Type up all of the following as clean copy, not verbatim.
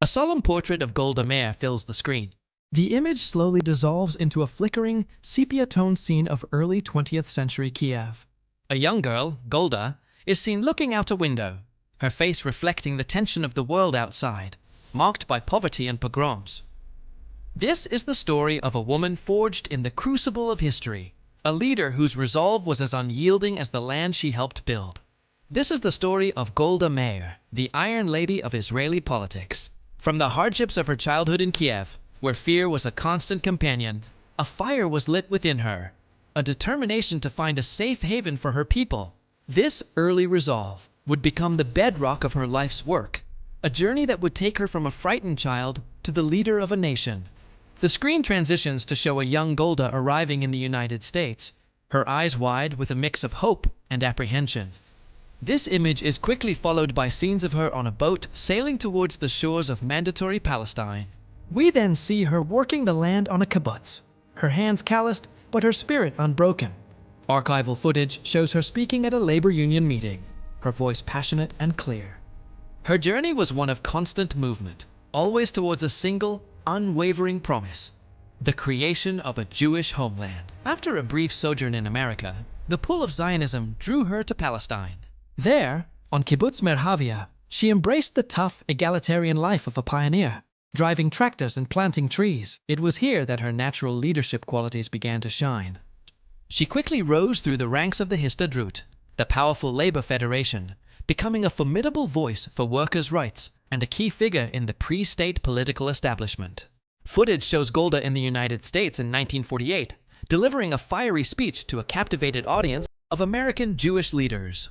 A solemn portrait of Golda Meir fills the screen. The image slowly dissolves into a flickering, sepia-toned scene of early 20th century Kiev. A young girl, Golda, is seen looking out a window, her face reflecting the tension of the world outside, marked by poverty and pogroms. This is the story of a woman forged in the crucible of history, a leader whose resolve was as unyielding as the land she helped build. This is the story of Golda Meir, the Iron Lady of Israeli politics. From the hardships of her childhood in Kiev, where fear was a constant companion, a fire was lit within her, a determination to find a safe haven for her people. This early resolve would become the bedrock of her life's work, a journey that would take her from a frightened child to the leader of a nation. The screen transitions to show a young Golda arriving in the United States, her eyes wide with a mix of hope and apprehension. This image is quickly followed by scenes of her on a boat sailing towards the shores of mandatory Palestine. We then see her working the land on a kibbutz, her hands calloused but her spirit unbroken. Archival footage shows her speaking at a labor union meeting, her voice passionate and clear. Her journey was one of constant movement, always towards a single, unwavering promise: the creation of a Jewish homeland. After a brief sojourn in America, the pull of Zionism drew her to Palestine. There, on Kibbutz Merhavia, she embraced the tough, egalitarian life of a pioneer, driving tractors and planting trees. It was here that her natural leadership qualities began to shine. She quickly rose through the ranks of the Histadrut, the powerful labor federation, becoming a formidable voice for workers' rights and a key figure in the pre-state political establishment. Footage shows Golda in the United States in 1948, delivering a fiery speech to a captivated audience of American Jewish leaders.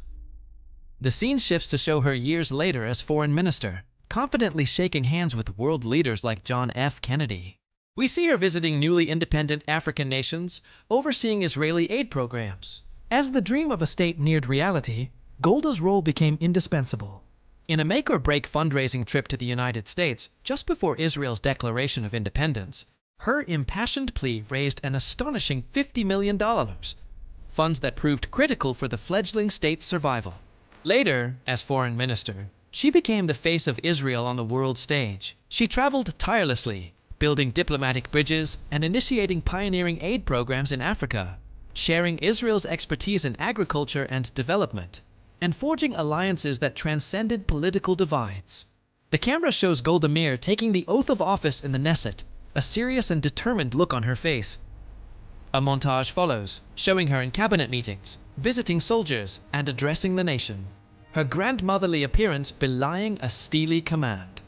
The scene shifts to show her years later as foreign minister, confidently shaking hands with world leaders like John F. Kennedy. We see her visiting newly independent African nations, overseeing Israeli aid programs. As the dream of a state neared reality, Golda's role became indispensable. In a make-or-break fundraising trip to the United States just before Israel's declaration of independence, her impassioned plea raised an astonishing $50 million, funds that proved critical for the fledgling state's survival. Later, as foreign minister, she became the face of Israel on the world stage. She traveled tirelessly, building diplomatic bridges and initiating pioneering aid programs in Africa, sharing Israel's expertise in agriculture and development, and forging alliances that transcended political divides. The camera shows Golda Meir taking the oath of office in the Knesset, a serious and determined look on her face. A montage follows, showing her in cabinet meetings, visiting soldiers, and addressing the nation, her grandmotherly appearance belying a steely command.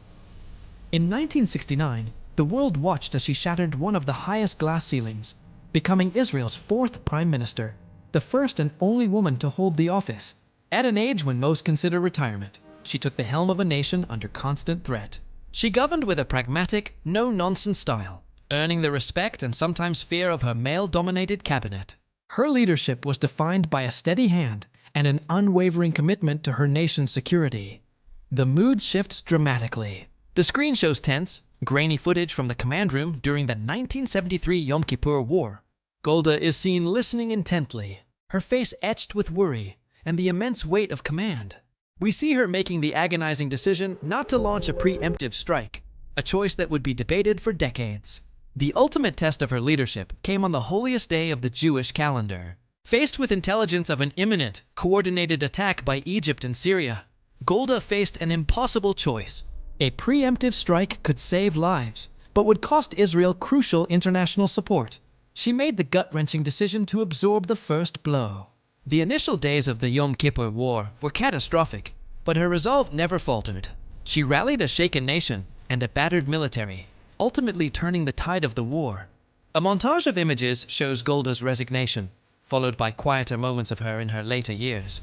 In 1969, the world watched as she shattered one of the highest glass ceilings, becoming Israel's fourth prime minister, the first and only woman to hold the office. At an age when most consider retirement, she took the helm of a nation under constant threat. She governed with a pragmatic, no-nonsense style, earning the respect and sometimes fear of her male-dominated cabinet. Her leadership was defined by a steady hand and an unwavering commitment to her nation's security. The mood shifts dramatically. The screen shows tense, grainy footage from the command room during the 1973 Yom Kippur War. Golda is seen listening intently, her face etched with worry and the immense weight of command. We see her making the agonizing decision not to launch a preemptive strike, a choice that would be debated for decades. The ultimate test of her leadership came on the holiest day of the Jewish calendar. Faced with intelligence of an imminent, coordinated attack by Egypt and Syria, Golda faced an impossible choice. A preemptive strike could save lives, but would cost Israel crucial international support. She made the gut-wrenching decision to absorb the first blow. The initial days of the Yom Kippur War were catastrophic, but her resolve never faltered. She rallied a shaken nation and a battered military, ultimately turning the tide of the war. A montage of images shows Golda's resignation, followed by quieter moments of her in her later years.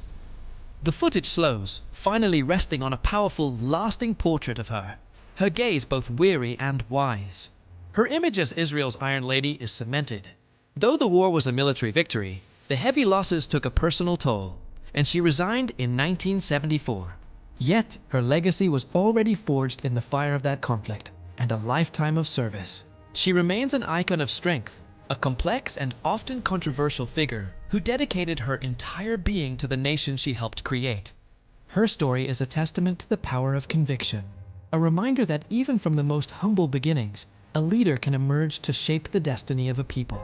The footage slows, finally resting on a powerful, lasting portrait of her, her gaze both weary and wise. Her image as Israel's Iron Lady is cemented. Though the war was a military victory, the heavy losses took a personal toll, and she resigned in 1974. Yet, her legacy was already forged in the fire of that conflict, and a lifetime of service. She remains an icon of strength, a complex and often controversial figure who dedicated her entire being to the nation she helped create. Her story is a testament to the power of conviction. a reminder that even from the most humble beginnings, a leader can emerge to shape the destiny of a people.